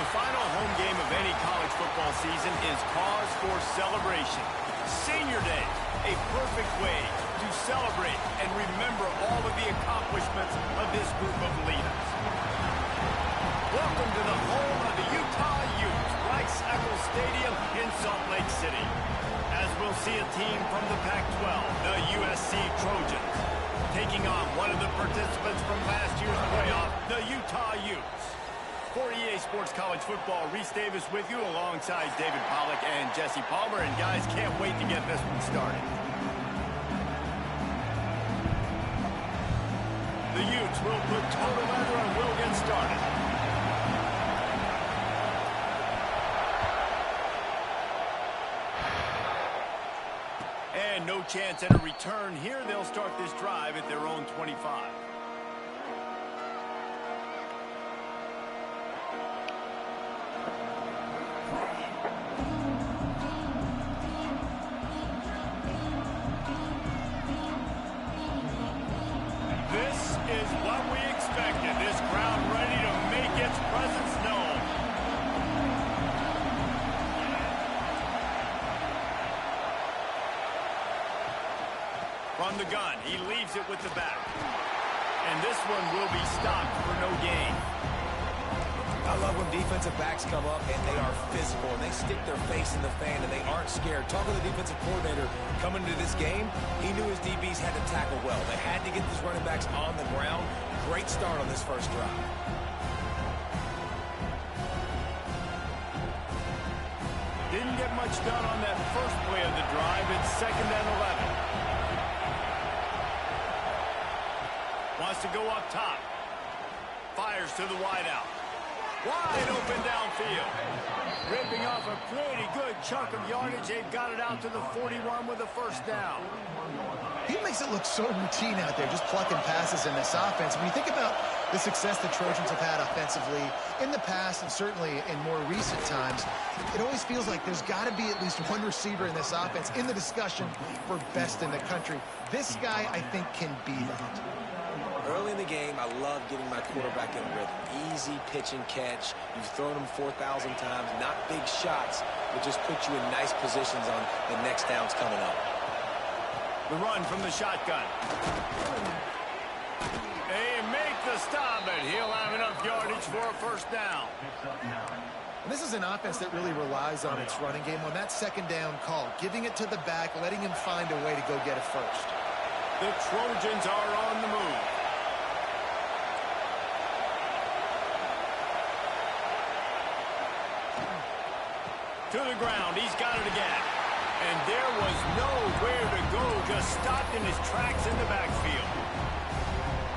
The final home game of any college football season is cause for celebration. Senior Day, a perfect way to celebrate and remember all of the accomplishments of this group of leaders. Welcome to the home of the Utah Utes, Rice-Eccles Stadium in Salt Lake City. As we'll see a team from the Pac-12, the USC Trojans, taking on one of the participants from last year's playoff, the Utah Utes. For EA Sports College Football, Reese Davis with you alongside David Pollack and Jesse Palmer. And guys, can't wait to get this one started. The Utes will put total leather and we'll get started. And no chance at a return here. They'll start this drive at their own 25. From the gun, he leaves it with the back. And this one will be stopped for no gain. I love when defensive backs come up and they are physical and they stick their face in the fan and they aren't scared. Talking to the defensive coordinator coming into this game, he knew his DBs had to tackle well. They had to get these running backs on the ground. Great start on this first drive. Didn't get much done on that first play of the drive. It's 2nd and 11. Wants to go up top. Fires to the wideout. Wide open downfield. Ripping off a pretty good chunk of yardage. They've got it out to the 41 with a first down. He makes it look so routine out there, just plucking passes in this offense. When you think about the success the Trojans have had offensively in the past and certainly in more recent times, it always feels like there's got to be at least one receiver in this offense in the discussion for best in the country. This guy, I think, can be that. Early in the game, I love getting my quarterback in rhythm. Easy pitch and catch. You've thrown him 4,000 times. Not big shots, but just put you in nice positions on the next downs coming up. The run from the shotgun. They make the stop, and he'll have enough yardage for a first down. And this is an offense that really relies on its running game on that 2nd down call, giving it to the back, letting him find a way to go get it first. The Trojans are on the move. To the ground, he's got it again. And there was nowhere to go, just stopped in his tracks in the backfield.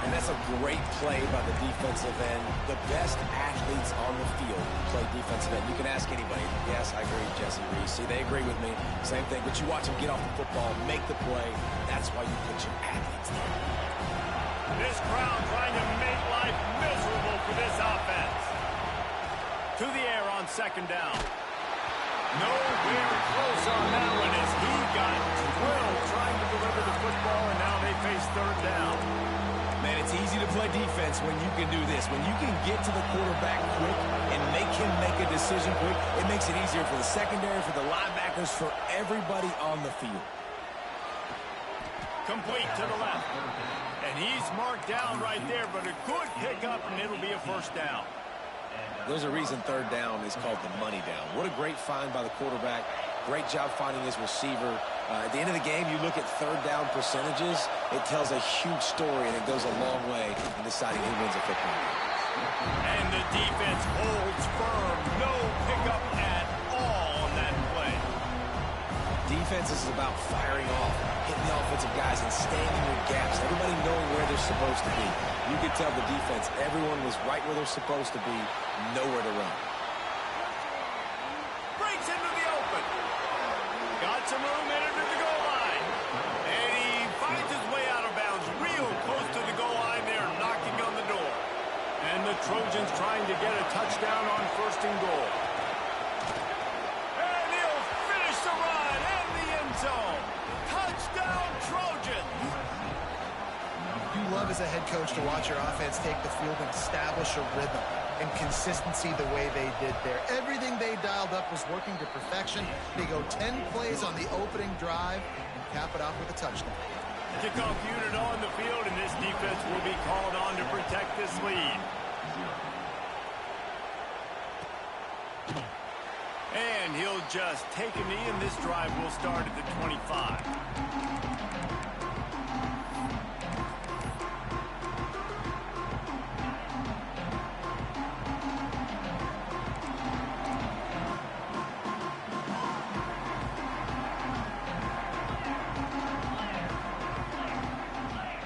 And that's a great play by the defensive end. The best athletes on the field play defensive end. You can ask anybody. Yes, I agree, Jesse Reese. See, they agree with me. Same thing. But you watch them get off the football, make the play. That's why you put your athletes there. This crowd trying to make life miserable for this offense. To the air on 2nd down. Nowhere close on that one as he got drilled trying to deliver the football, and now they face 3rd down. Man, it's easy to play defense when you can do this. When you can get to the quarterback quick and make him make a decision quick, it makes it easier for the secondary, for the linebackers, for everybody on the field. Complete to the left. And he's marked down right there, but a good pickup, and it'll be a first down. There's a reason 3rd down is called the money down. What a great find by the quarterback. Great job finding his receiver. At the end of the game, you look at 3rd down percentages. It tells a huge story, and it goes a long way in deciding who wins a football game. And the defense holds firm. No pickup at all on that play. Defense is about firing off, hitting the offensive guys, and staying in your gaps. Everybody knowing where they're supposed to be. You could tell the defense, everyone was right where they're supposed to be, nowhere to run. Breaks into the open. Got some room into the goal line. And he finds his way out of bounds real close to the goal line there, knocking on the door. And the Trojans trying to get a touchdown on 1st and goal. And he'll finish the run in the end zone. Touchdown, Trojans. You love as a head coach to watch your offense take the field and establish a rhythm. and consistency the way they did there. Everything they dialed up was working to perfection. They go 10 plays on the opening drive and cap it off with a touchdown. Kickoff unit on the field, and this defense will be called on to protect this lead. And he'll just take a knee, and this drive will start at the 25.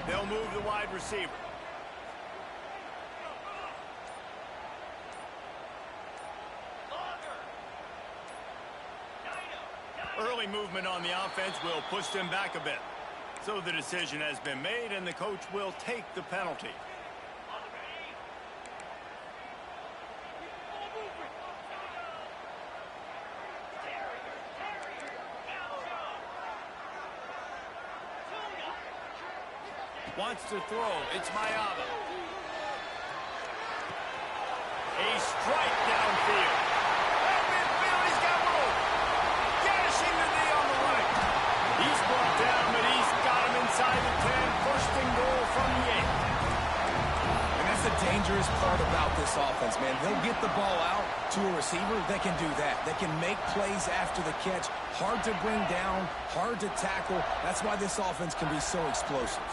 They'll move the wide receiver. Early movement on the offense will push them back a bit. So the decision has been made, and the coach will take the penalty. Wants to throw. It's Ncaa. A strike downfield. At midfield, he's got room. Dashing the knee on the right. He's brought down, but he's got him inside the 10. First and goal from the 8. And that's the dangerous part about this offense, man. They'll get the ball out to a receiver. They can do that. They can make plays after the catch. Hard to bring down, hard to tackle. That's why this offense can be so explosive.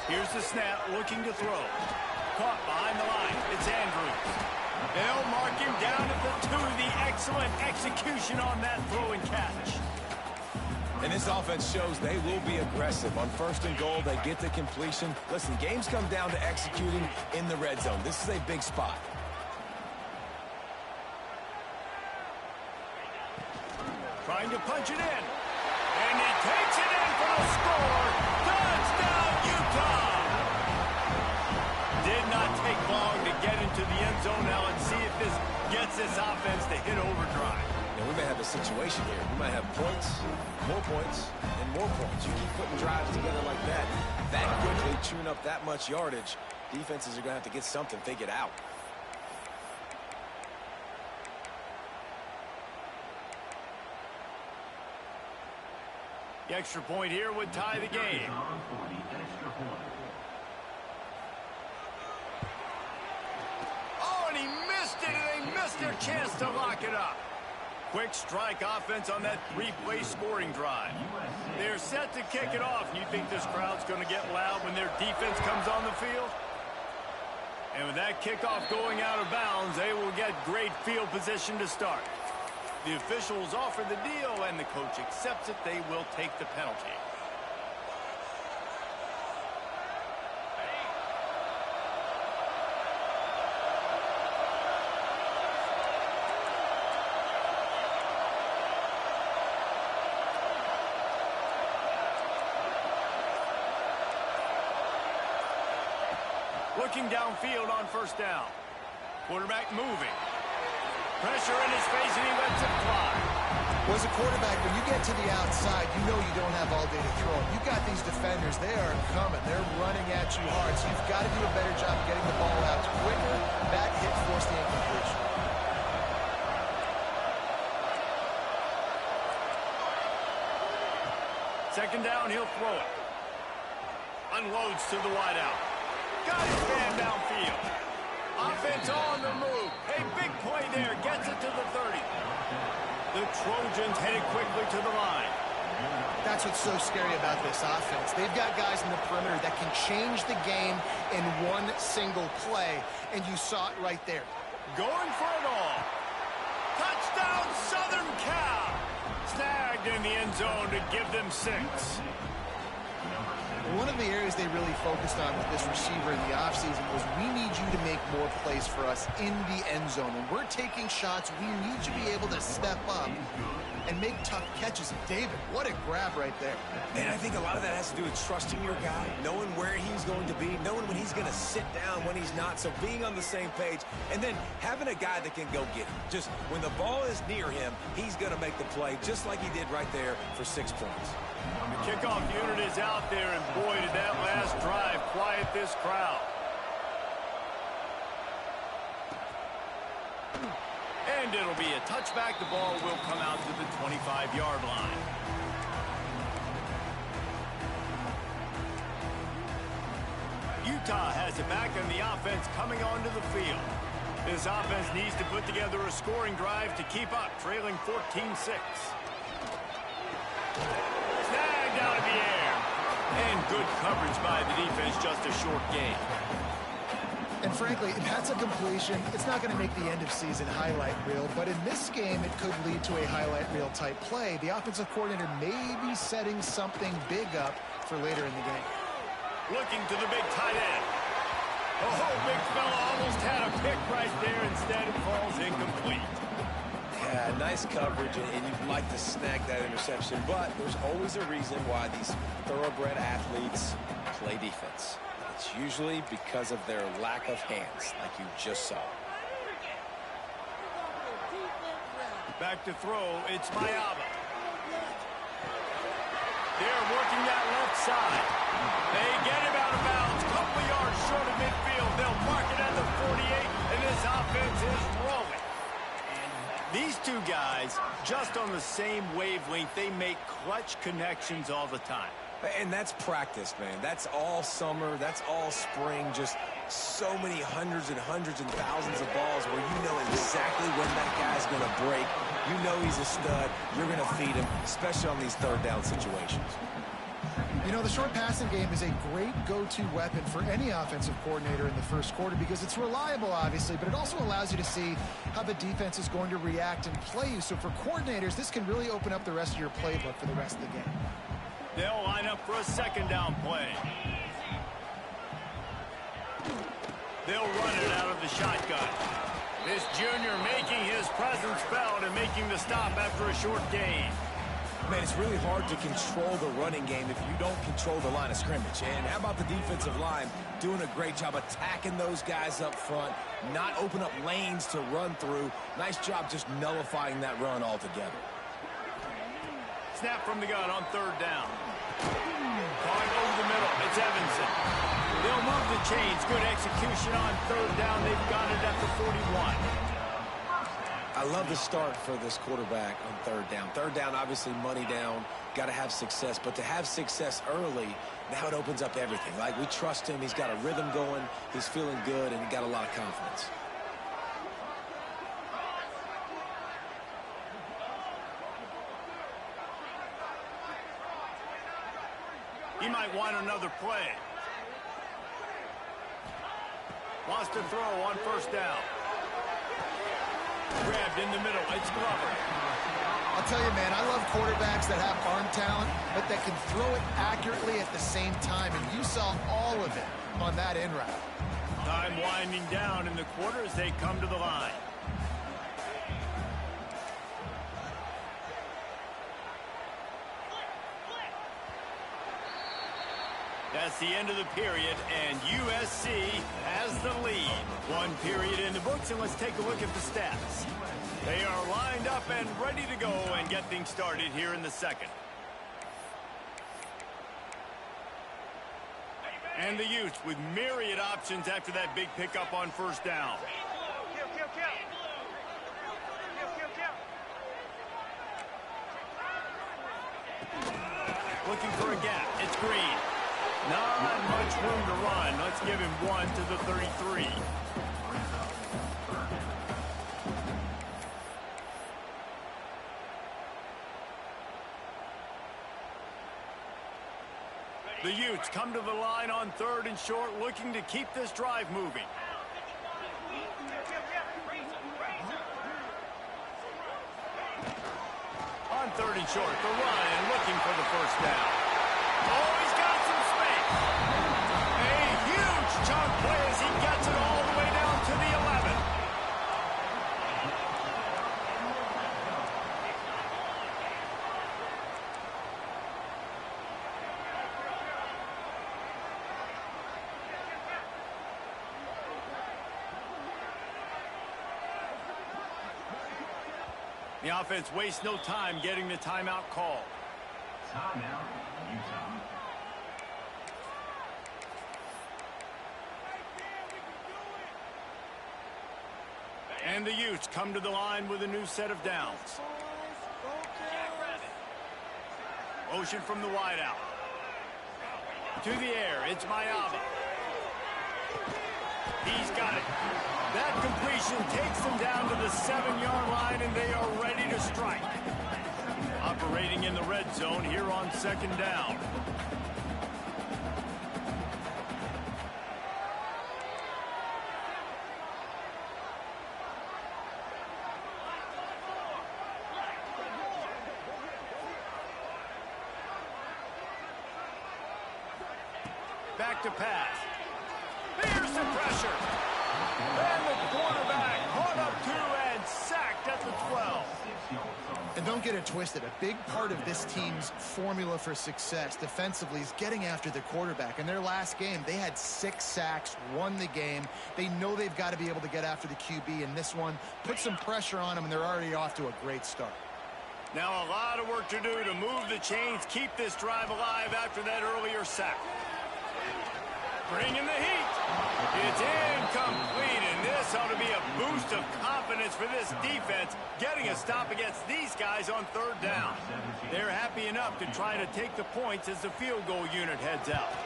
Here's the snap, looking to throw. Caught behind the line. It's Andrews. They'll mark him down at the 2. The excellent execution on that throw and catch. And this offense shows they will be aggressive. On first and goal, they get the completion. Listen, games come down to executing in the red zone. This is a big spot. Trying to punch it in. And he takes it in for the score. Touchdown, Utah! Did not take long to get into the end zone. Now let's see if this gets this offense to hit overdrive. And we may have a situation here. We might have points, and more points. You keep putting drives together like that quickly, chewing up that much yardage, defenses are going to have to get something figured out. The extra point here would tie the game. Oh, and he missed it, and they missed their chance to lock it up. Quick strike offense on that 3-play scoring drive. They're set to kick it off. You think this crowd's going to get loud when their defense comes on the field? And with that kickoff going out of bounds, they will get great field position to start. The officials offer the deal, and the coach accepts it. They will take the penalty. Looking downfield on first down. Quarterback moving. Pressure in his face, and he lets it fly. Well, as a quarterback, when you get to the outside, you know you don't have all day to throw. You've got these defenders. They are coming. They're running at you hard. So you've got to do a better job of getting the ball out quicker. That hit forced the incompletion. Second down, he'll throw it. Unloads to the wideout. Got his man downfield. Offense on the move. A big play there. Gets it to the 30. The Trojans headed quickly to the line. That's what's so scary about this offense. They've got guys in the perimeter that can change the game in one single play, and you saw it right there. Going for it all. Touchdown, Southern Cal. Snagged in the end zone to give them 6. One of the areas they really focused on with this receiver in the offseason was we need you to make more plays for us in the end zone. When we're taking shots, we need you to be able to step up and make tough catches. David, what a grab right there. And I think a lot of that has to do with trusting your guy, knowing where he's going to be, knowing when he's going to sit down, when he's not, so being on the same page, and then having a guy that can go get it. Just when the ball is near him, he's going to make the play, just like he did right there for 6 points. The kickoff unit is out there, and boy, did that last drive quiet this crowd. And it'll be a touchback. The ball will come out to the 25-yard line. Utah has it back, and the offense coming onto the field. This offense needs to put together a scoring drive to keep up, trailing 14-6. Snagged out of the air. And good coverage by the defense, just a short gain. And frankly, if that's a completion, it's not going to make the end-of-season highlight reel. But in this game, it could lead to a highlight reel type play. The offensive coordinator may be setting something big up for later in the game. Looking to the big tight end. Oh, big fella almost had a pick right there. Instead, it falls incomplete. Yeah, nice coverage, and you'd like to snag that interception. But there's always a reason why these thoroughbred athletes play defense. It's usually because of their lack of hands, like you just saw. Back to throw, it's Ncaa. They're working that left side. They get him out of bounds, couple of yards short of midfield. They'll mark it at the 48, and this offense is rolling. These two guys, just on the same wavelength, they make clutch connections all the time. And that's practice, man. That's all summer. That's all spring. Just so many hundreds and thousands of balls where you know exactly when that guy's going to break. You know he's a stud. You're going to feed him, especially on these third down situations. You know, the short passing game is a great go-to weapon for any offensive coordinator in the first quarter because it's reliable, obviously, but it also allows you to see how the defense is going to react and play you. So for coordinators, this can really open up the rest of your playbook for the rest of the game. They'll line up for a second down play. They'll run it out of the shotgun. This junior making his presence felt and making the stop after a short gain. Man, it's really hard to control the running game if you don't control the line of scrimmage. And how about the defensive line doing a great job attacking those guys up front, not open up lanes to run through. Nice job just nullifying that run altogether. Snap from the gun on third down. Calling over the middle, it's Evanson. They'll move the chains. Good execution on third down. They've got it at the 41. I love the start for this quarterback on third down. Third down, obviously money down, got to have success. But to have success early, now it opens up everything. Like, we trust him. He's got a rhythm going. He's feeling good, and he got a lot of confidence. He might want another play. Wants to throw on first down. Grabbed in the middle. It's Glover. I'll tell you, man, I love quarterbacks that have arm talent, but that can throw it accurately at the same time. And you saw all of it on that in route. Time winding down in the quarter as they come to the line. That's the end of the period, and USC has the lead. One period in the books, and let's take a look at the stats. They are lined up and ready to go and get things started here in the second. And the Utes with myriad options after that big pickup on first down. Looking for a gap. It's Green. Not much room to run. Let's give him one to the 33. The Utes come to the line on third and short, looking to keep this drive moving. On third and short, the run and looking for the first down. Oh, he's got some space. A huge chunk play as he gets it all the way down to the 11. The offense wastes no time getting the timeout call. Timeout, Utah. And the Utes come to the line with a new set of downs. Motion from the wide out. To the air, it's Ncaa. He's got it. That completion takes them down to the 7-yard line, and they are ready to strike. Operating in the red zone here on 2nd down. Back to pass. There's the pressure. And the quarterback caught up to and sacked at the 12. And don't get it twisted. A big part of this team's formula for success defensively is getting after the quarterback. In their last game, they had 6 sacks, won the game. They know they've got to be able to get after the QB in this one. Put some pressure on them, and they're already off to a great start. Now a lot of work to do to move the chains, keep this drive alive after that earlier sack. Bringing the heat. It's incomplete, and this ought to be a boost of confidence for this defense, getting a stop against these guys on 3rd down. They're happy enough to try to take the points as the field goal unit heads out.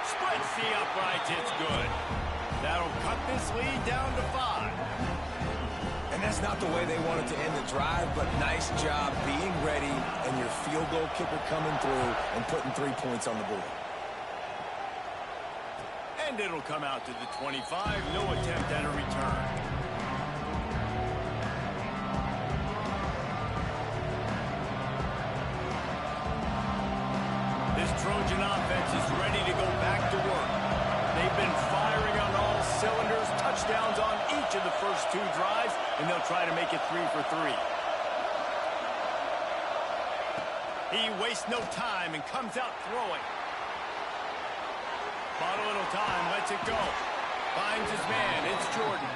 Splits the uprights. It's good. That'll cut this lead down to 5. And that's not the way they wanted to end the drive, but nice job being ready and your field goal kicker coming through and putting 3 points on the board. And it'll come out to the 25. No attempt at a return. This Trojan offense is ready to go back to work. They've been firing on all cylinders, touchdowns on each of the first 2 drives, and they'll try to make it 3 for 3. He wastes no time and comes out throwing. Bought a little time, lets it go. Finds his man, it's Jordan.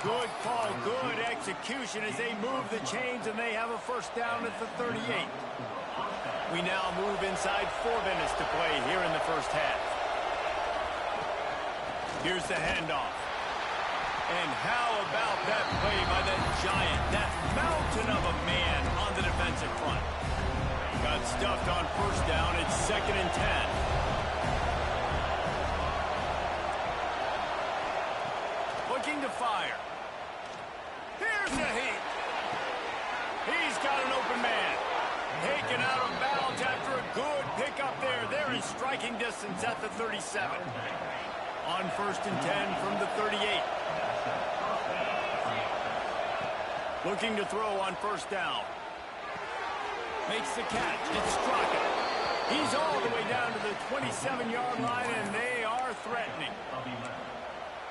Good call, good execution as they move the chains, and they have a 1st down at the 38. We now move inside 4 minutes to play here in the 1st half. Here's the handoff. And how about that play by that giant, that mountain of a man on the defensive front? Got stuffed on 1st down, it's 2nd and 10. Looking to fire. Here's the heat. He's got an open man. Taken out of bounds after a good pickup there. They're in striking distance at the 37. On 1st and 10 from the 38. Looking to throw on 1st down. Makes the catch. It's Ncaa. He's all the way down to the 27-yard line, and they are threatening.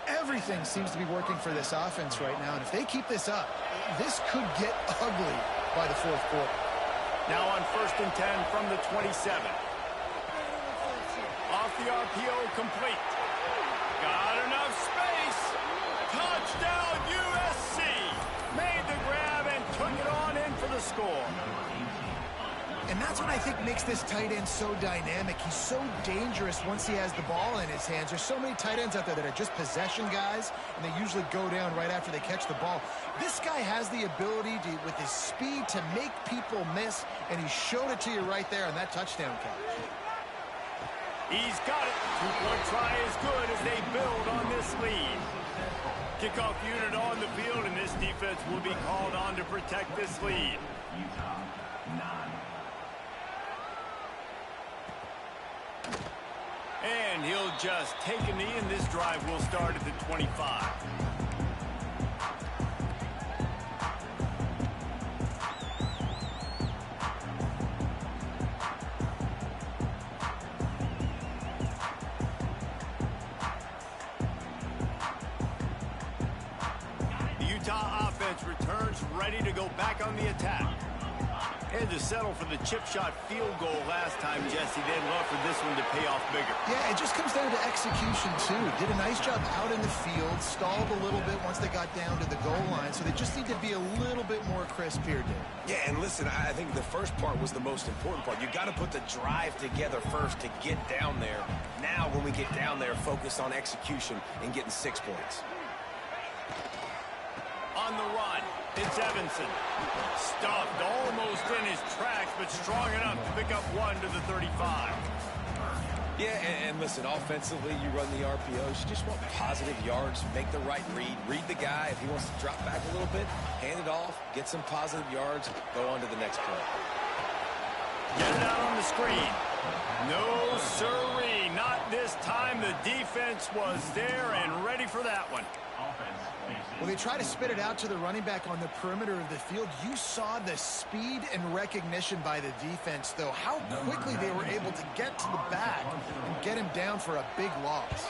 Everything seems to be working for this offense right now, and if they keep this up, this could get ugly by the 4th quarter. Now on 1st and 10 from the 27. Off the RPO, complete. Got enough space. Touchdown USC. Made the grab and took it on in for the score. And that's what I think makes this tight end so dynamic. He's so dangerous once he has the ball in his hands. There's so many tight ends out there that are just possession guys, and they usually go down right after they catch the ball. This guy has the ability to, with his speed, to make people miss, and he showed it to you right there on that touchdown catch. He's got it. 2-point try is good as they build on this lead. Kickoff unit on the field, and this defense will be called on to protect this lead. Utah, 9. And he'll just take a knee, and this drive will start at the 25. The Utah offense returns ready to go back on the attack. Had to settle for the chip shot field goal last time, Jesse. They'd love for this one to pay off bigger. Yeah, it just comes down to execution, too. Did a nice job out in the field, stalled a little bit once they got down to the goal line, so they just need to be a little bit more crisp here, Dave. Yeah, and listen, I think the first part was the most important part. You got to put the drive together first to get down there. Now, when we get down there, focus on execution and getting 6 points. on the run. It's Evanson. Stuffed almost in his tracks, but strong enough to pick up one to the 35. Yeah, and listen, offensively, you run the RPOs. You just want positive yards, make the right read the guy. If he wants to drop back a little bit, hand it off, get some positive yards, go on to the next play. Get it out on the screen. No, sirree, not this time. The defense was there and ready for that one. When they try to spit it out to the running back on the perimeter of the field, you saw the speed and recognition by the defense, though, how quickly they were able to get to the back and get him down for a big loss.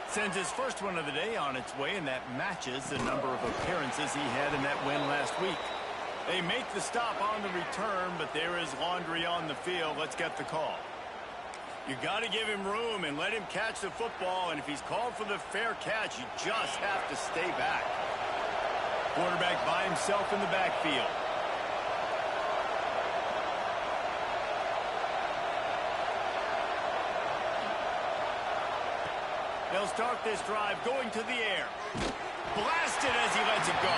Sends his first one of the day on its way, and that matches the number of appearances he had in that win last week. They make the stop on the return, but there is laundry on the field. Let's get the call. You got to give him room and let him catch the football, and if he's called for the fair catch, you just have to stay back. Quarterback by himself in the backfield. They'll start this drive going to the air. Blasted as he lets it go.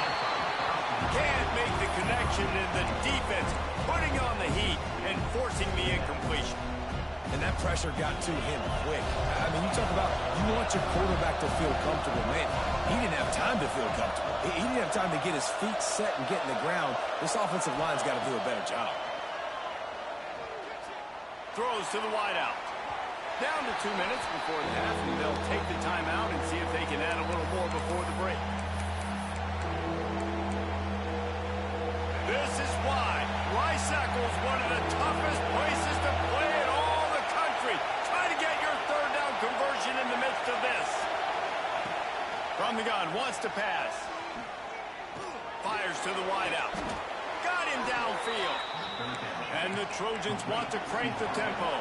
Can't make the connection, and the defense putting on the heat and forcing the incompletion. And that pressure got to him quick. I mean, you talk about you want your quarterback to feel comfortable. Man, he didn't have time to feel comfortable. He didn't have time to get his feet set and get in the ground. This offensive line's got to do a better job. Throws to the wideout. Down to 2 minutes before the half, and they'll take the timeout and see if they can add a little more before the break. This is why Rice Eccles, one of the toughest places to play in all the country. Try to get your third down conversion in the midst of this. From the gun, wants to pass. Fires to the wideout. Got him downfield. And the Trojans want to crank the tempo.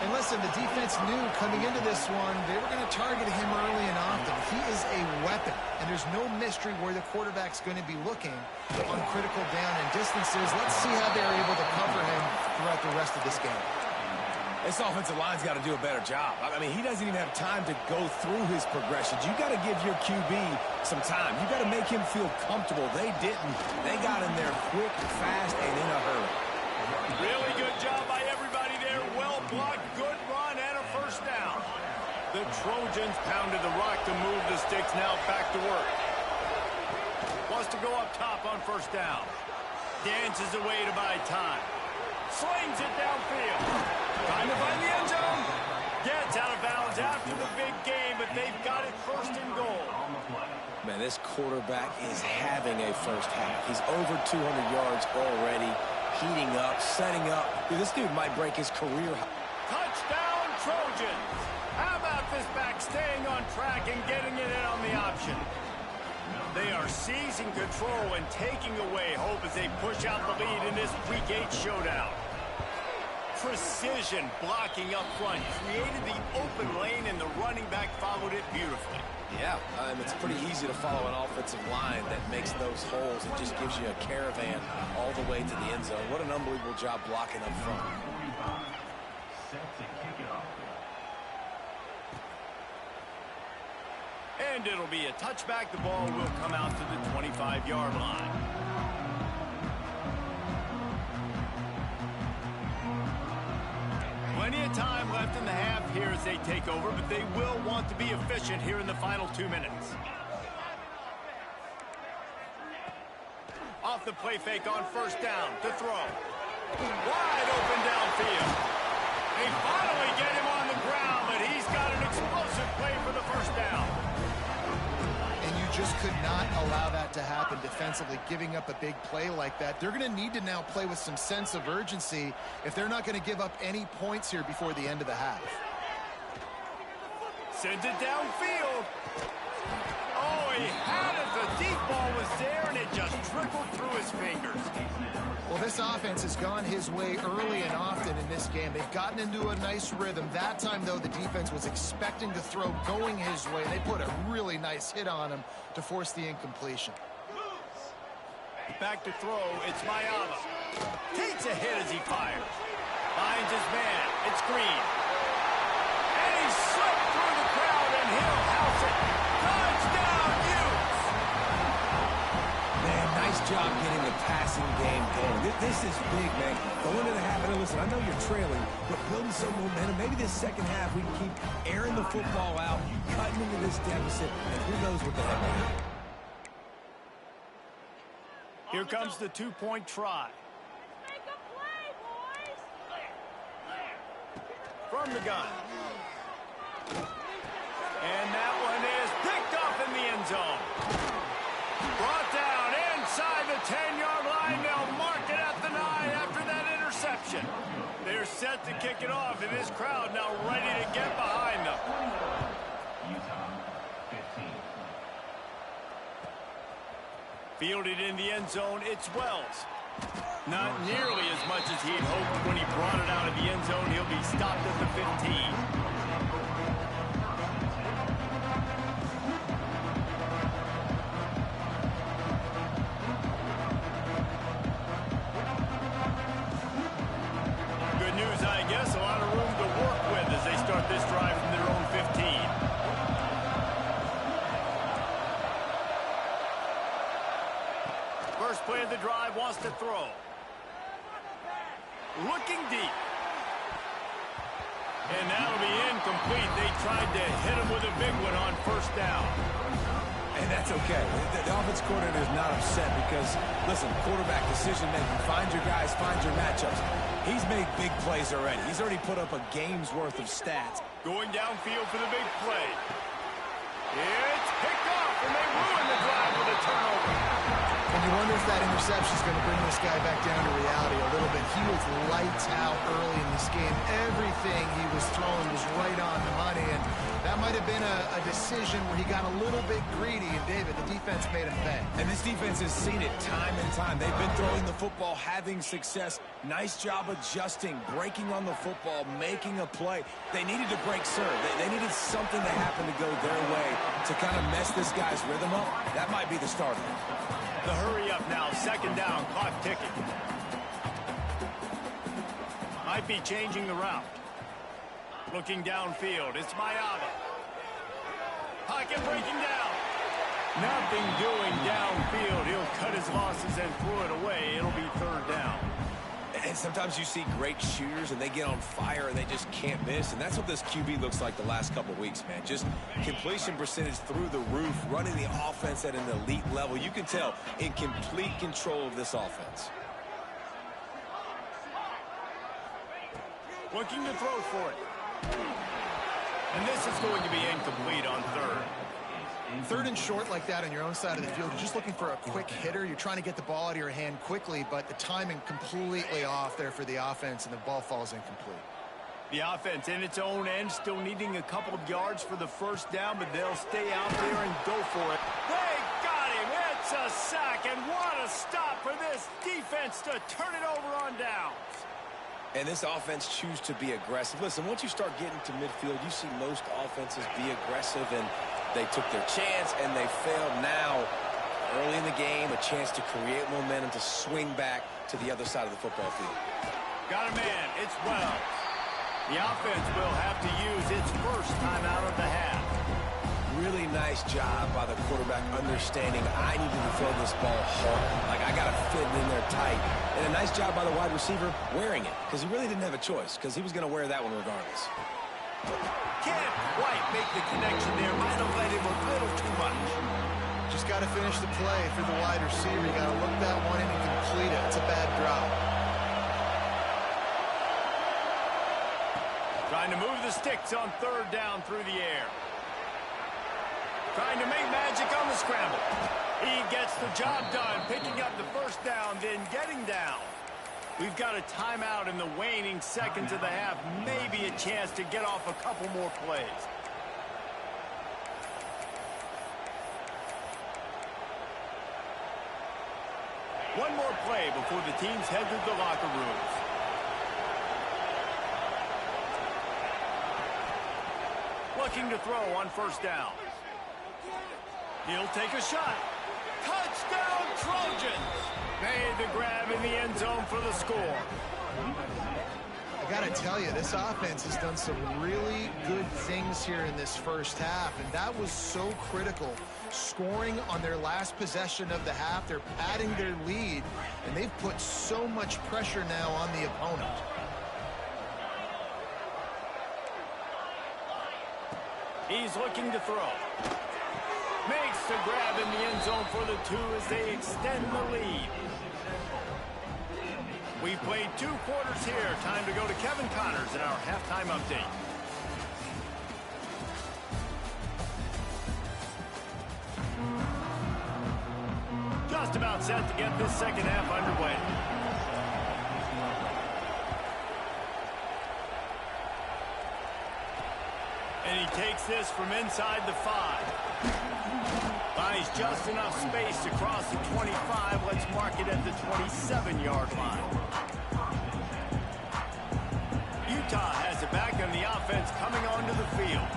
And listen, the defense knew coming into this one, they were going to target him early and often. He is a weapon, and there's no mystery where the quarterback's going to be looking on critical down and distances. Let's see how they're able to cover him throughout the rest of this game. This offensive line's got to do a better job. I mean, he doesn't even have time to go through his progressions. You got to give your QB some time. You got to make him feel comfortable. They didn't. They got him there quick, fast, and in a hurry. Really good job by everybody there. Well blocked, good run, and a first down. The Trojans pounded the rock to move the sticks. Now back to work. Wants to go up top on first down. Dances away to buy time. Slings it downfield. Trying to find the end zone. Gets out of bounds after the big game, but they've got it first and goal. Man, this quarterback is having a first half. He's over 200 yards already, heating up, setting up. Dude, this dude might break his career. Touchdown, Trojans. How about this back staying on track and getting it in on the option? They are seizing control and taking away hope as they push out the lead in this Week 8 showdown. Precision blocking up front created the open lane, and the running back followed it beautifully. Yeah, it's pretty easy to follow an offensive line that makes those holes and just gives you a caravan all the way to the end zone. What an unbelievable job blocking up front. And it'll be a touchback. The ball will come out to the 25-yard line. Plenty of time left in the half here as they take over, but they will want to be efficient here in the final 2 minutes. Off the play fake on first down to throw. Wide open downfield. They finally get him on the ground, but he's got an explosive play for the first down. And you just could not allow that to happen defensively, giving up a big play like that. They're going to need to now play with some sense of urgency if they're not going to give up any points here before the end of the half. Sends it downfield. Oh, he had it. The deep ball was there, and it just trickled through his fingers. Well, this offense has gone his way early and often in this game. They've gotten into a nice rhythm. That time, though, the defense was expecting to throw going his way. They put a really nice hit on him to force the incompletion. Back to throw, it's Ncaa. Takes a hit as he fires. Finds his man, it's Green. And he slipped through the crowd, and he'll house it. Touchdown, Utes! This is big, man. Going into the half, and listen, I know you're trailing, but building some momentum. Maybe this second half we can keep airing the football out, cutting into this deficit, and who knows what the heck will happen. Here comes the two-point try. Make a play, boys! From the gun. And that one is picked up in the end zone. Brought down inside the 10-yard line. They'll mark it at the 9 after that interception. They're set to kick it off, and this crowd now ready to get behind them. Fielded in the end zone, it's Wells. Not nearly as much as he'd hoped when he brought it out of the end zone. He'll be stopped at the 15. This drive from their own 15. First play of the drive, wants to throw. Looking deep. And that'll be incomplete. They tried to hit him with a big one on first down. And that's okay. The offense coordinator is not upset because, listen, quarterback decision-making, find your guys, find your matchups. He's made big plays already. He's already put up a game's worth of stats. Going downfield for the big play. It's picked off, and they ruin the drive with a turnover. And you wonder if that interception is going to bring this guy back down to reality a little bit. He was lights out early in this game. Everything he was throwing was right on the money, and that might have been a decision where he got a little bit greedy, and David, the defense made him pay. And this defense has seen it time and time. They've been throwing the football, having success. Nice job adjusting, breaking on the football, making a play. They needed to break serve. They needed something to happen to go their way to kind of mess this guy's rhythm up. That might be the start of it. The hurry up now, second down, clock ticking. Might be changing the route. Looking downfield, it's Ncaa. Pocket breaking down. Nothing doing downfield. He'll cut his losses and throw it away. It'll be third down. And sometimes you see great shooters and they get on fire and they just can't miss. And that's what this QB looks like the last couple of weeks, man. Just completion percentage through the roof, running the offense at an elite level. You can tell in complete control of this offense. Looking to throw for it. And this is going to be incomplete on third. Third and short like that on your own side of the field, you're just looking for a quick hitter. You're trying to get the ball out of your hand quickly, but the timing completely off there for the offense, and the ball falls incomplete. The offense in its own end, still needing a couple of yards for the first down, but they'll stay out there and go for it. They got him. It's a sack, and what a stop for this defense to turn it over on downs. And this offense choose to be aggressive. Listen, once you start getting to midfield, you see most offenses be aggressive, and they took their chance, and they failed. Now, early in the game, a chance to create momentum to swing back to the other side of the football field. Got a man. It's Wells. The offense will have to use its first time out of the half. Really nice job by the quarterback understanding I needed to throw this ball hard. Like, I got to fit it in there tight. And a nice job by the wide receiver wearing it, because he really didn't have a choice, because he was going to wear that one regardless. Can't quite make the connection there. Might have let him a little too much. Just got to finish the play for the wide receiver. You got to look that one in and complete it. It's a bad drop. Trying to move the sticks on third down through the air. Trying to make magic on the scramble. He gets the job done, picking up the first down, then getting down. We've got a timeout in the waning seconds of the half. Maybe a chance to get off a couple more plays. One more play before the teams head to the locker rooms. Looking to throw on first down. He'll take a shot. Touchdown, Trojans! Made the grab in the end zone for the score. I got to tell you, this offense has done some really good things things here in this first half, and that was so critical. Scoring on their last possession of the half, they're padding their lead, and they've put so much pressure now on the opponent. He's looking to throw. Makes the grab in the end zone for the 2 as they extend the lead. We've played 2 quarters here. Time to go to Kevin Connors in our halftime update. Just about set to get this second half underway. And he takes this from inside the 5. Buys just enough space to cross the 25. Let's mark it at the 27-yard line. Utah has it back on the offense coming onto the field.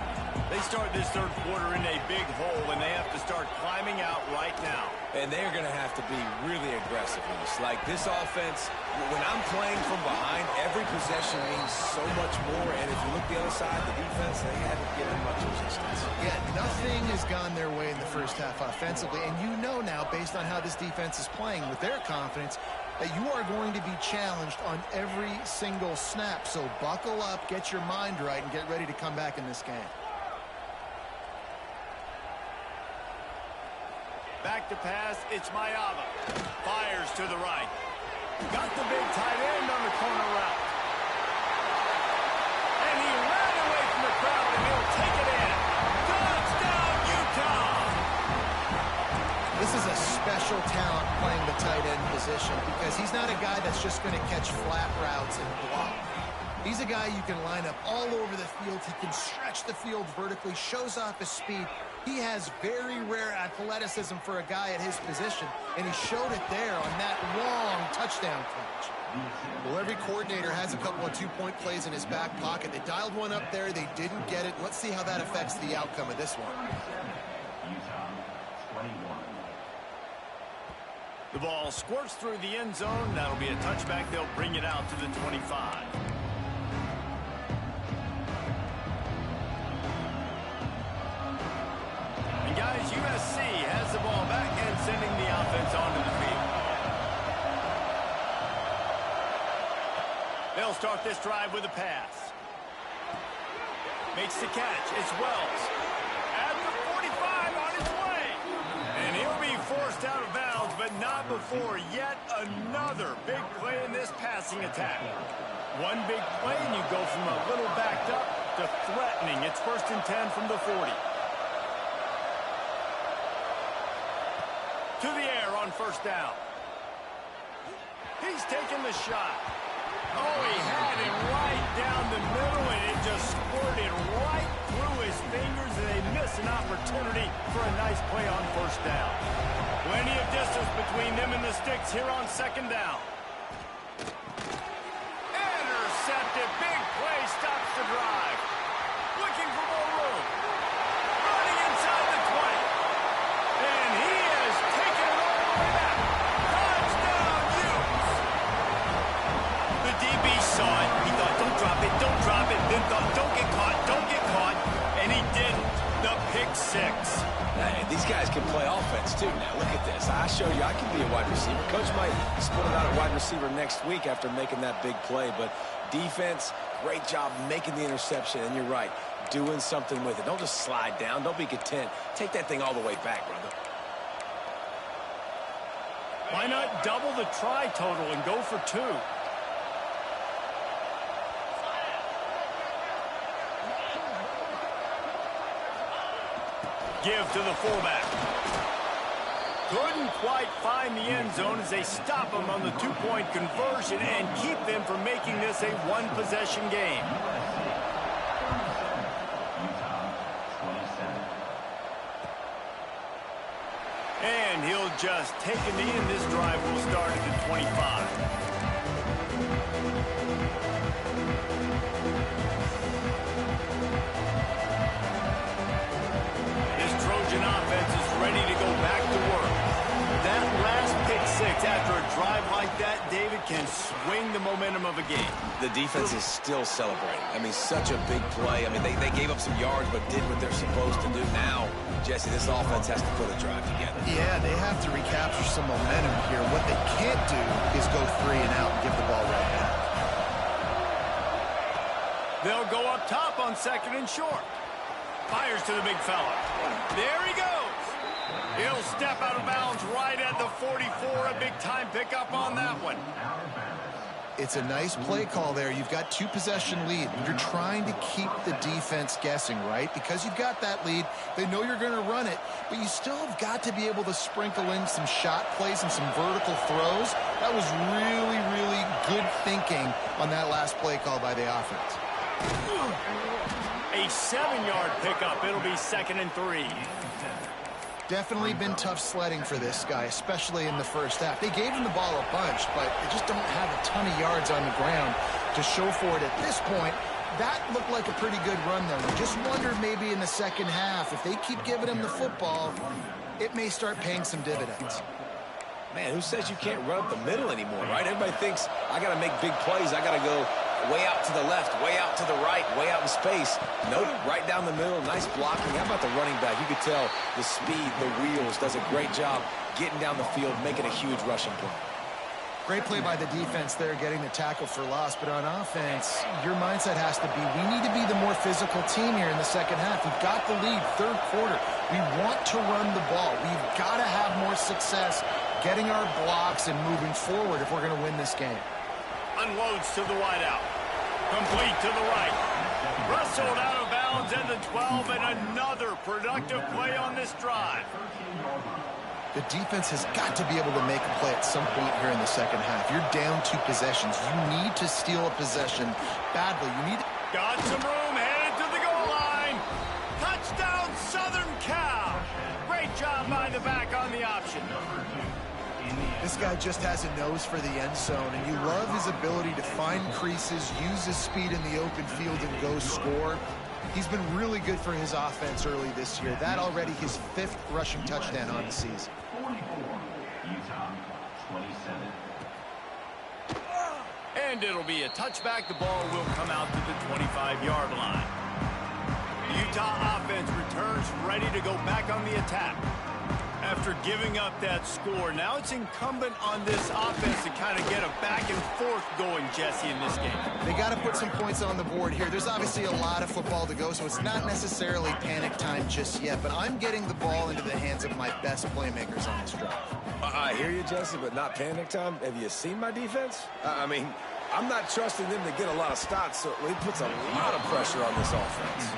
They start this third quarter in a big hole, and they have to start climbing out right now. And they're going to have to be really aggressive in this. Like this offense, when I'm playing from behind, every possession means so much more. And if you look the other side, the defense, they haven't given much resistance. Yeah, nothing has gone their way in the first half offensively. And you know now, based on how this defense is playing with their confidence, that you are going to be challenged on every single snap. So buckle up, get your mind right, and get ready to come back in this game. Back to pass, it's Ncaa. Fires to the right. Got the big tight end on the corner route. And he ran away from the crowd, and he'll take it in. Touchdown, Utah! This is a special talent playing the tight end position because he's not a guy that's just going to catch flat routes and block. He's a guy you can line up all over the field. He can stretch the field vertically, shows off his speed. He has very rare athleticism for a guy at his position, and he showed it there on that long touchdown catch. Well, every coordinator has a couple of 2-point plays in his back pocket. They dialed one up there. They didn't get it. Let's see how that affects the outcome of this one. Utah, 21. The ball squirts through the end zone. That'll be a touchback. They'll bring it out to the 25. And guys, USC has the ball back and sending the offense onto the field. They'll start this drive with a pass. Makes the catch. It's Wells. At the 45 on his way. And he'll be forced out of bounds, but not before yet another big play in this passing attack. One big play, and you go from a little backed up to threatening. It's 1st and 10 from the 40. To the air on 1st down. He's taking the shot. Oh, he had it right down the middle, and it just squirted right through his fingers, and they miss an opportunity for a nice play on 1st down. Plenty of distance between them and the sticks here on 2nd down. Intercepted. Big play stops the drive. Looking for more room. Running inside the 20. And he has taken it all the way back. Touchdown, Utes! The DB saw it. He thought, don't drop it, don't drop it. Then thought, don't get caught, don't get caught. And he didn't. The pick 6. Hey, these guys can play offense, too. Now, look at this. I showed you I can be a wide receiver. Coach might split it out at wide receiver next week after making that big play. But defense, great job making the interception. And you're right, doing something with it. Don't just slide down. Don't be content. Take that thing all the way back, brother. Why not double the try total and go for 2? Give to the fullback. Couldn't quite find the end zone as they stop him on the 2-point conversion and keep them from making this a 1-possession game. Utah, 27. And he'll just take a knee, and this drive will start at the 25. Offense is ready to go back to work. That last pick 6 after a drive like that, David, can swing the momentum of a game. The defense is still celebrating. I mean, such a big play. I mean, they gave up some yards but did what they're supposed to do. Now, Jesse, this offense has to put a drive together. Yeah, they have to recapture some momentum here. What they can't do is go 3 and out and give the ball right back. They'll go up top on 2nd and short. Fires to the big fella. There he goes. He'll step out of bounds right at the 44. A big-time pickup on that one. It's a nice play call there. You've got 2-possession lead. You're trying to keep the defense guessing, right? Because you've got that lead, they know you're going to run it, but you still have got to be able to sprinkle in some shot plays and some vertical throws. That was really, really good thinking on that last play call by the offense. A 7-yard pickup. It'll be 2nd and 3. Definitely been tough sledding for this guy, especially in the first half. They gave him the ball a bunch, but they just don't have a ton of yards on the ground to show for it at this point. That looked like a pretty good run, though. You just wondered maybe in the second half, if they keep giving him the football, it may start paying some dividends. Man, who says you can't run up the middle anymore, right? Everybody thinks, I got to make big plays. I got to go way out to the left, way out to the right, way out in space. Nope, right down the middle, nice blocking. How about the running back? You could tell the speed, the wheels, does a great job getting down the field, making a huge rushing play. Great play by the defense there, getting the tackle for loss. But on offense, your mindset has to be, we need to be the more physical team here in the second half. We've got the lead, 3rd quarter. We want to run the ball. We've got to have more success getting our blocks and moving forward if we're going to win this game. Unloads to the wideout. Complete to the right. Wrestled out of bounds at the 12, and another productive play on this drive. The defense has got to be able to make a play at some point here in the second half. You're down 2 possessions. You need to steal a possession badly. You need to... Got some room, headed to the goal line. Touchdown, Southern Cal. Great job by the back on the option. This guy just has a nose for the end zone, and you love his ability to find creases, use his speed in the open field, and go score. He's been really good for his offense early this year. That already his 5th rushing touchdown on the season. 44, Utah, 27. And it'll be a touchback. The ball will come out to the 25-yard line. The Utah offense returns ready to go back on the attack. After giving up that score, now it's incumbent on this offense to kind of get a back and forth going, Jesse, in this game. They got to put some points on the board here. There's obviously a lot of football to go, so it's not necessarily panic time just yet, but I'm getting the ball into the hands of my best playmakers on this drive. I hear you, Jesse, but not panic time. Have you seen my defense? I mean, I'm not trusting them to get a lot of stops, so it puts a lot of pressure on this offense.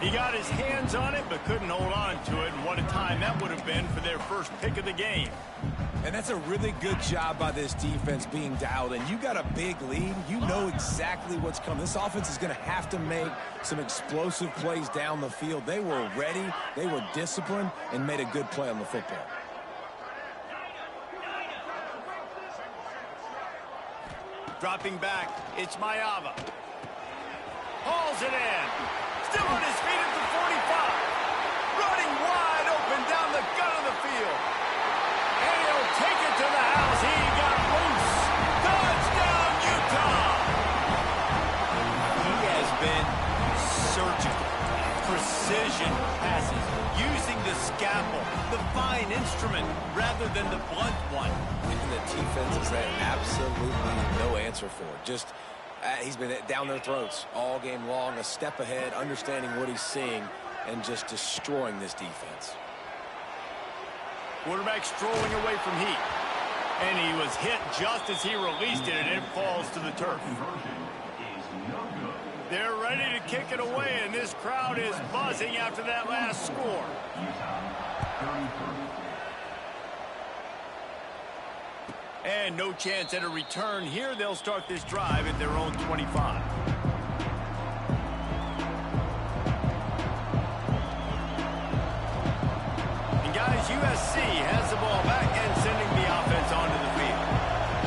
He got his hands on it, but couldn't hold on to it. And what a time that would have been for their first pick of the game. And that's a really good job by this defense being dialed in. You got a big lead. You know exactly what's coming. This offense is going to have to make some explosive plays down the field. They were ready, they were disciplined, and made a good play on the football. Dropping back, it's Ncaa. Hauls it in. Still on his feet at the 45. Running wide open down the gut of the field. And he'll take it to the house. He got loose. Touchdown, Utah! He has been surgical. Precision passes. Using the scalpel, the fine instrument, rather than the blunt one. And the defense has had absolutely no answer for it. Just, he's been down their throats all game long, a step ahead, understanding what he's seeing, and just destroying this defense. Quarterback strolling away from heat. And he was hit just as he released it, and it falls to the turf. They're ready to kick it away, and this crowd is buzzing after that last score. And no chance at a return here. They'll start this drive at their own 25. And guys, USC has the ball back and sending the offense onto the field.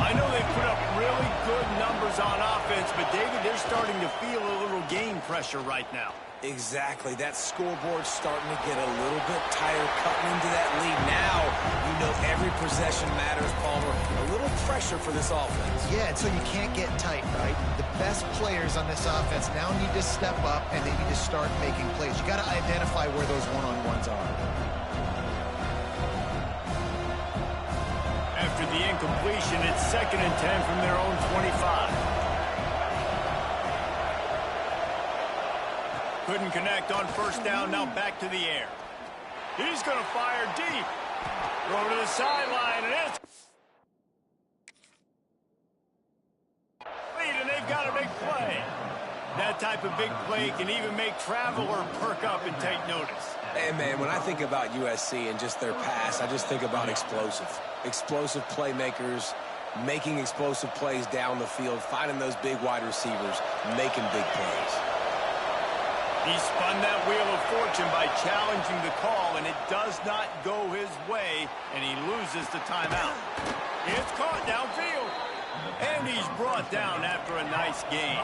I know they've put up really good numbers focus on offense, but David, they're starting to feel a little game pressure right now. Exactly. That scoreboard's starting to get a little bit tired cutting into that lead. Now, you know every possession matters, Palmer. A little pressure for this offense. Yeah, so you can't get tight, right? The best players on this offense now need to step up, and they need to start making plays. You got to identify where those one-on-ones are. After the incompletion, it's 2nd and 10 from their own 25. Couldn't connect on 1st down, now back to the air. He's going to fire deep. Throw to the sideline, and it's lead, and they've got a big play. That type of big play can even make traveler perk up and take notice. Hey, man, when I think about USC and just their pass, I just think about explosive. Explosive playmakers, making explosive plays down the field, finding those big wide receivers, making big plays. He spun that wheel of fortune by challenging the call, and it does not go his way, and he loses the timeout. It's caught downfield, and he's brought down after a nice gain.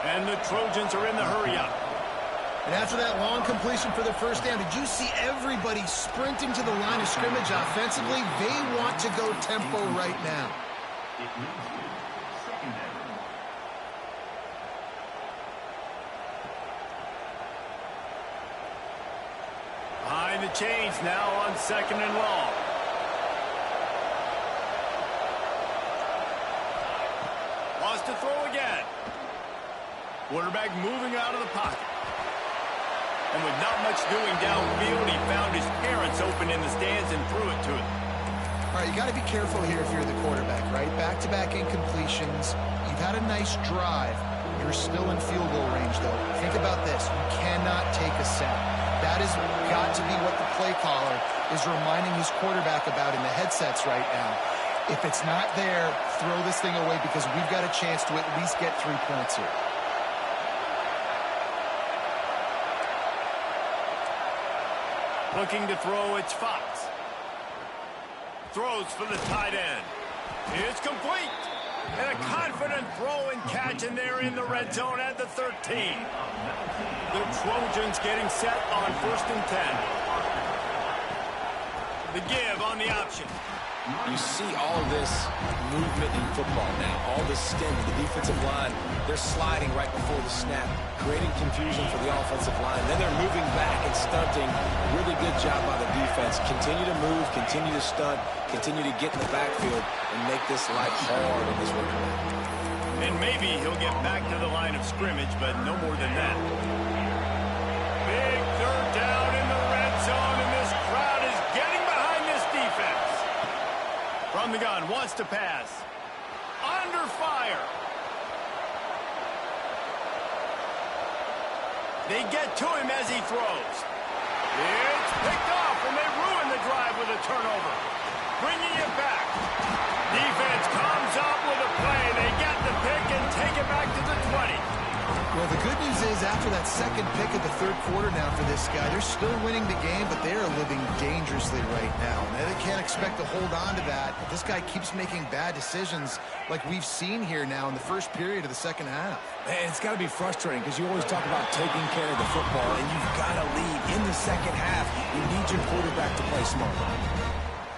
And the Trojans are in the hurry-up. And after that long completion for the 1st down, did you see everybody sprinting to the line of scrimmage offensively? They want to go tempo right now. It leads to secondary. Behind the chains now on 2nd and long. Wants to throw again. Quarterback moving out of the pocket. And with not much doing downfield, he found his parents open in the stands and threw it to them. All right, you got to be careful here if you're the quarterback, right? Back-to-back incompletions. You've had a nice drive. You're still in field goal range, though. Think about this. You cannot take a sack. That has got to be what the play caller is reminding his quarterback about in the headsets right now. If it's not there, throw this thing away because we've got a chance to at least get 3 points here. Looking to throw, it's Fox. Throws for the tight end. It's complete. And a confident throw and catch, and they're in the red zone at the 13. The Trojans getting set on 1st and 10. The give on the option. You see all of this movement in football now. All the stem, the defensive line, they're sliding right before the snap, creating confusion for the offensive line. Then they're moving back and stunting. Really good job by the defense. Continue to move, continue to stunt, continue to get in the backfield and make this life hard on this rookie. And maybe he'll get back to the line of scrimmage, but no more than that. Big 3rd down in the red zone, and this crowd is getting behind this defense. From the gun, wants to pass. Under fire. They get to him as he throws. It's picked off, and they ruin the drive with a turnover. Bringing it back. Defense comes up with a play. They get the pick and take it back to the 20. Well, the good news is after that 2nd pick of the 3rd quarter now for this guy, they're still winning the game, but they are living dangerously right now. And they can't expect to hold on to that. If this guy keeps making bad decisions like we've seen here now in the 1st period of the 2nd half. Man, it's got to be frustrating because you always talk about taking care of the football, and you've got to lead in the 2nd half. You need your quarterback to play smart.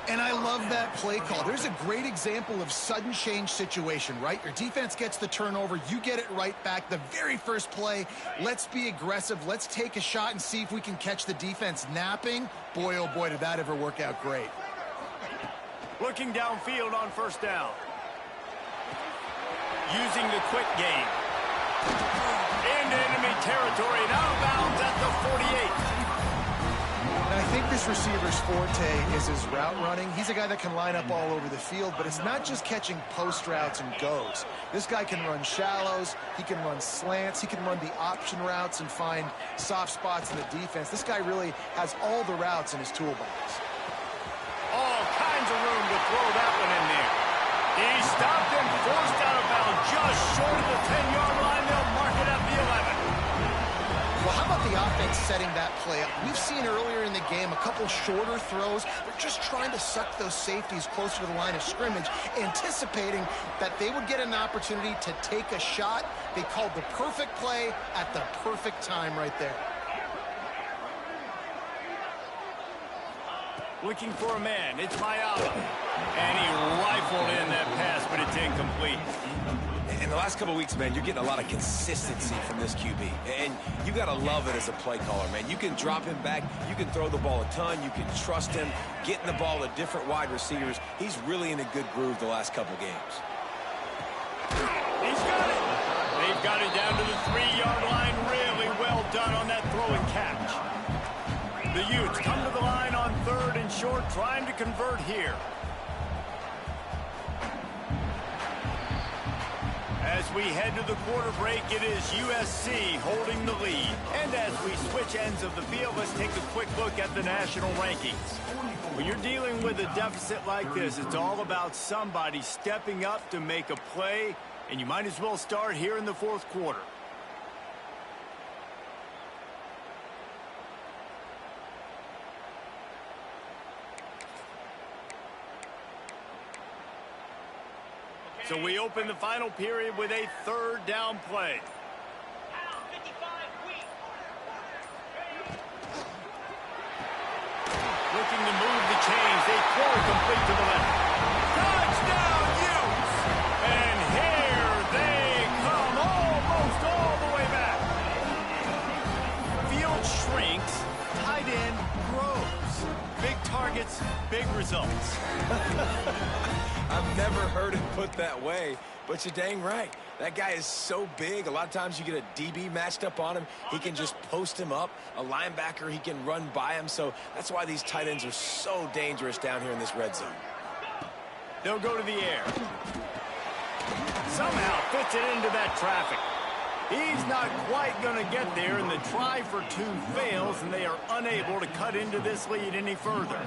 And I love that play call. There's a great example of sudden change situation, right? Your defense gets the turnover. You get it right back. The very first play, let's be aggressive. Let's take a shot and see if we can catch the defense napping. Boy, oh boy, did that ever work out great. Looking downfield on 1st down. Using the quick game. Into enemy territory and out of bounds at the 48. And I think this receiver's forte is his route running. He's a guy that can line up all over the field, but it's not just catching post routes and goes. This guy can run shallows, he can run slants, he can run the option routes and find soft spots in the defense. This guy really has all the routes in his toolbox. All kinds of room to throw that one in there. He stopped and forced out of bounds just short of the 10-yard line. They'll mark it at the 11. Well, how about the offense setting that play up? We've seen earlier in the game a couple shorter throws. They're just trying to suck those safeties closer to the line of scrimmage, anticipating that they would get an opportunity to take a shot. They called the perfect play at the perfect time right there. Looking for a man. It's Ncaa. And he rifled in that pass, but it's incomplete. In the last couple of weeks, man, you're getting a lot of consistency from this QB. And you got to love it as a play caller, man. You can drop him back. You can throw the ball a ton. You can trust him, getting the ball to different wide receivers. He's really in a good groove the last couple games. He's got it. They've got it down to the 3-yard line. Really well done on that throw and catch. The Utes come to the line on 3rd and short, trying to convert here. As we head to the quarter break, it is USC holding the lead. And as we switch ends of the field, let's take a quick look at the national rankings. When you're dealing with a deficit like this, it's all about somebody stepping up to make a play, and you might as well start here in the 4th quarter. So we open the final period with a 3rd down play. Looking to move the chains. They throw complete to the left. Touchdown, Utes! And here they come, almost all the way back. Field shrinks, tight end grows. Big targets, big results. I've never heard it put that way, but you're dang right. That guy is so big. A lot of times you get a DB matched up on him. He can just post him up. A linebacker, he can run by him. So that's why these tight ends are so dangerous down here in this red zone. They'll go to the air. Somehow fits it into that traffic. He's not quite going to get there, and the try for 2 fails, and they are unable to cut into this lead any further.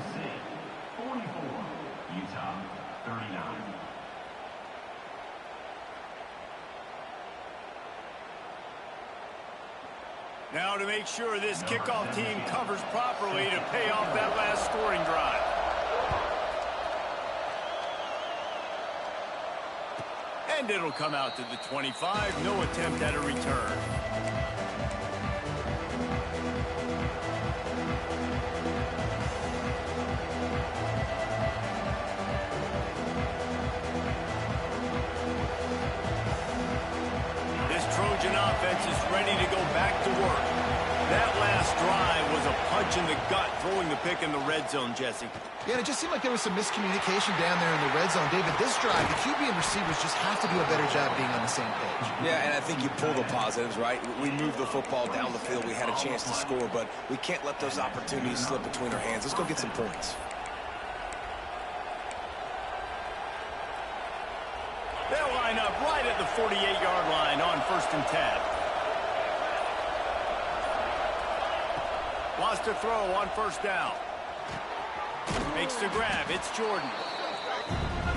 44, Utah, 39. Now to make sure this kickoff team covers properly to pay off that last scoring drive. And it'll come out to the 25. No attempt at a return. This Trojan offense is ready to go back to work. That last drive was a punch in the gut, throwing the pick in the red zone, Jesse. Yeah, and it just seemed like there was some miscommunication down there in the red zone. David, this drive, the QB and receivers just have to do a better job being on the same page. Yeah, and I think you pull the positives, right? We moved the football down the field. We had a chance to score, but we can't let those opportunities slip between our hands. Let's go get some points. They'll line up right at the 48-yard line on 1st and 10. Lost a throw on 1st down. Makes the grab. It's Jordan.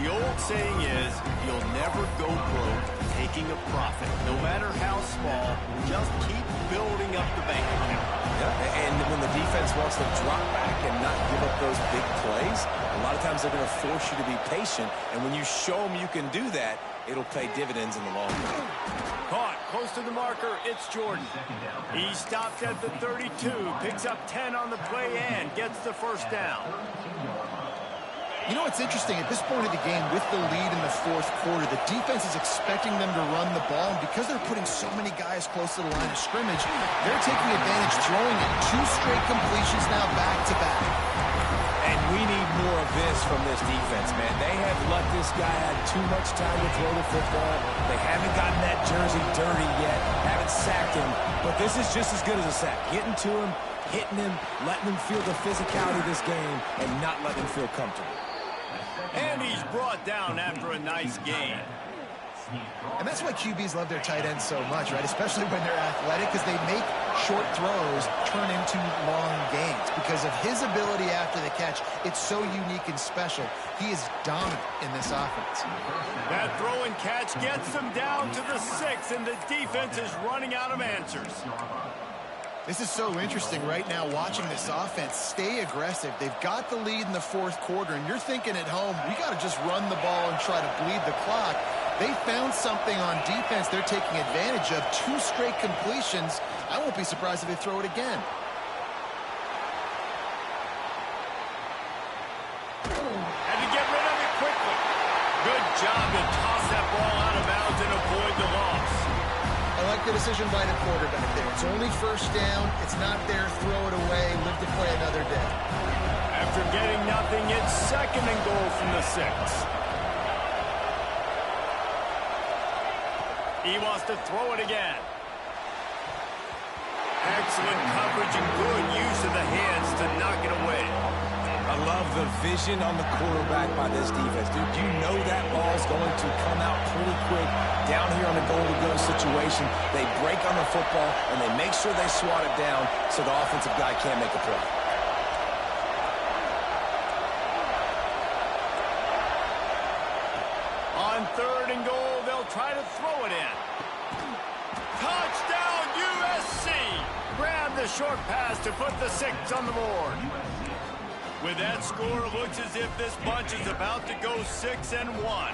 The old saying is, you'll never go broke taking a profit. No matter how small, just keep building up the bank account. Yeah, and when the defense wants to drop back and not give up those big plays, a lot of times they're going to force you to be patient. And when you show them you can do that, it'll pay dividends in the long run. Caught close to the marker. It's Jordan. He stopped at the 32, picks up 10 on the play and gets the 1st down. You know what's interesting? At this point of the game, with the lead in the 4th quarter, the defense is expecting them to run the ball, and because they're putting so many guys close to the line of scrimmage, they're taking advantage, throwing it 2 straight completions now back-to-back. And we need more of this from this defense, man. They have let this guy have too much time to throw the football. They haven't gotten that jersey dirty yet, haven't sacked him, but this is just as good as a sack. Getting to him, hitting him, letting him feel the physicality of this game, and not letting him feel comfortable. And he's brought down after a nice gain. And that's why QBs love their tight ends so much, right? Especially when they're athletic, because they make short throws turn into long gains. Because of his ability after the catch, it's so unique and special. He is dominant in this offense. That throw and catch gets them down to the 6, and the defense is running out of answers. This is so interesting right now watching this offense stay aggressive. They've got the lead in the fourth quarter, and you're thinking at home, we got to just run the ball and try to bleed the clock. They found something on defense they're taking advantage of. 2 straight completions. I won't be surprised if they throw it again. Had to get rid of it quickly. Good job to toss that ball out of bounds and avoid the loss. I like the decision by the quarterback there. It's only first down. It's not there. Throw it away. Live to play another day. After getting nothing, it's 2nd and goal from the 6. He wants to throw it again. Excellent coverage and good use of the hands to knock it away. I love the vision on the quarterback by this defense. Dude, you know that ball's going to come out pretty quick down here on the goal-to-go situation. They break on the football, and they make sure they swat it down so the offensive guy can't make a play. On 3rd and goal, they'll try to throw it in. Touchdown, USC! Grab the short pass to put the 6 on the board. With that score, it looks as if this bunch is about to go 6-1.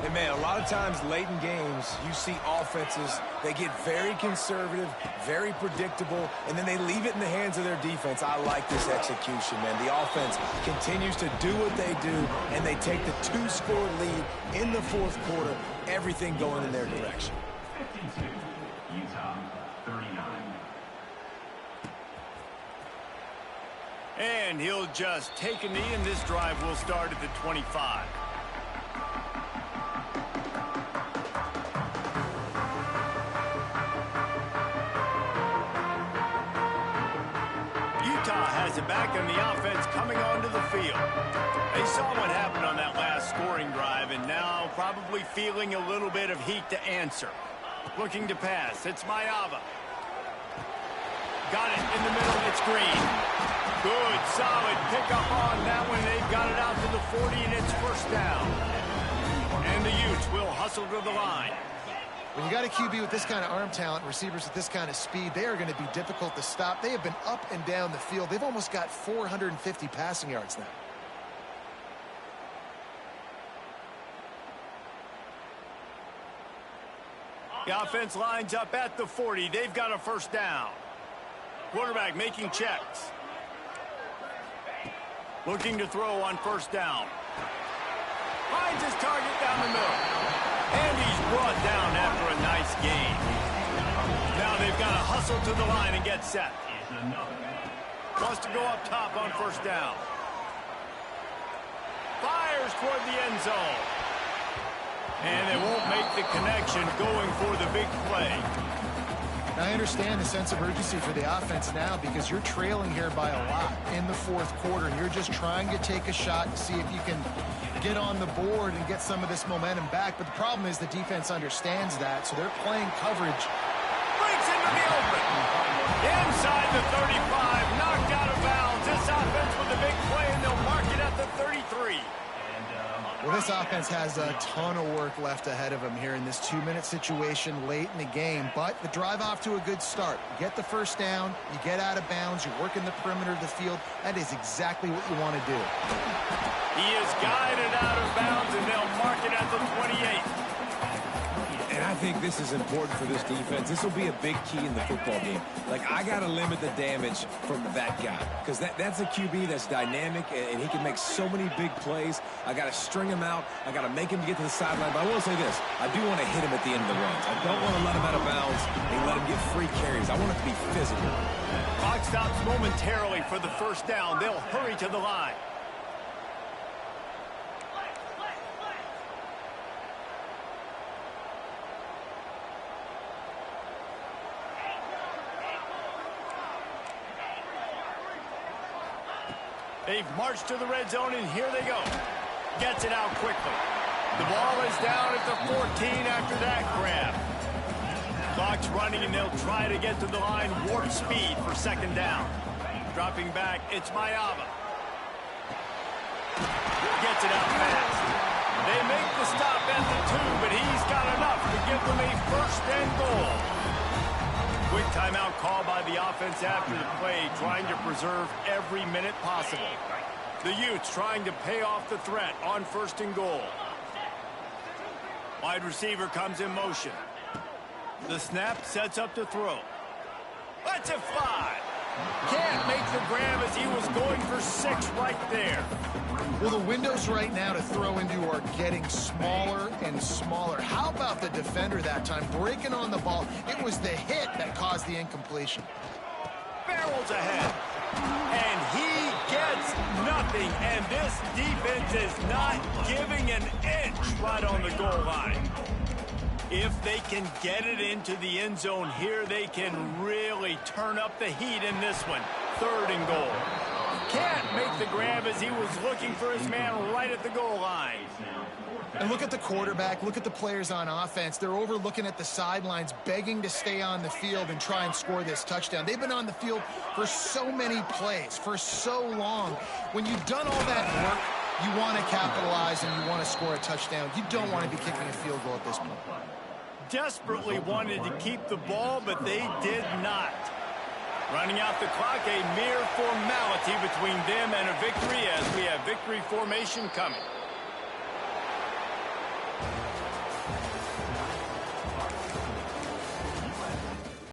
Hey, man, a lot of times late in games, you see offenses, they get very conservative, very predictable, and then they leave it in the hands of their defense. I like this execution, man. The offense continues to do what they do, and they take the 2-score lead in the fourth quarter, everything going in their direction. 52, Utah, 39. And he'll just take a knee, and this drive will start at the 25. Utah has it back on the offense coming onto the field. They saw what happened on that last scoring drive, and now probably feeling a little bit of heat to answer. Looking to pass. It's Ncaa. Got it in the middle. It's Green. Good, solid pickup on that one. They've got it out to the 40, and it's first down. And the Utes will hustle to the line. When you got a QB with this kind of arm talent, receivers with this kind of speed, they are going to be difficult to stop. They have been up and down the field. They've almost got 450 passing yards now. The offense lines up at the 40. They've got a first down. Quarterback making checks. Looking to throw on first down. Finds his target down the middle. And he's brought down after a nice gain. Now they've got to hustle to the line and get set. Wants to go up top on first down. Fires toward the end zone. And they won't make the connection going for the big play. I understand the sense of urgency for the offense now because you're trailing here by a lot in the fourth quarter, and you're just trying to take a shot and see if you can get on the board and get some of this momentum back. But the problem is the defense understands that, so they're playing coverage. Breaks into the open. Inside the 35, knocked out of bounds. This offense with a big play, and they'll mark it at the 33. Well, this offense has a ton of work left ahead of them here in this 2-minute situation late in the game, but the drive off to a good start. You get the first down, you get out of bounds, you work in the perimeter of the field. That is exactly what you want to do. He is guided out of bounds, and they'll mark it at the 28. And I think this is important for this defense. This will be a big key in the football game. Like, I got to limit the damage from that guy because that's a QB that's dynamic, and he can make so many big plays. I got to string him out. I got to make him get to the sideline. But I will say this. I do want to hit him at the end of the runs. I don't want to let him out of bounds and let him get free carries. I want it to be physical. Clock stops momentarily for the first down. They'll hurry to the line. They've marched to the red zone, and here they go. Gets it out quickly. The ball is down at the 14 after that grab. Clock's running, and they'll try to get to the line warp speed for second down. Dropping back, it's Ncaa. Gets it out fast. They make the stop at the 2, but he's got enough to give them a first and goal. Quick timeout call by the offense after the play, trying to preserve every minute possible. The Utes trying to pay off the threat on 1st and goal. Wide receiver comes in motion. The snap sets up to throw. That's a 5. Can't make the grab as he was going for 6 right there. Well, the windows right now to throw into are getting smaller and smaller. How about the defender that time breaking on the ball? It was the hit that caused the incompletion. Barrels ahead. And he gets nothing. And this defense is not giving an inch right on the goal line. If they can get it into the end zone here, they can really turn up the heat in this one. 3rd and goal. Can't make the grab as he was looking for his man right at the goal line. And look at the quarterback. Look at the players on offense. They're over looking at the sidelines, begging to stay on the field and try and score this touchdown. They've been on the field for so many plays, for so long. When you've done all that work, you want to capitalize and you want to score a touchdown. You don't want to be kicking a field goal at this point. Desperately wanted to keep the ball, but they did not. Running out the clock, a mere formality between them and a victory as we have victory formation coming.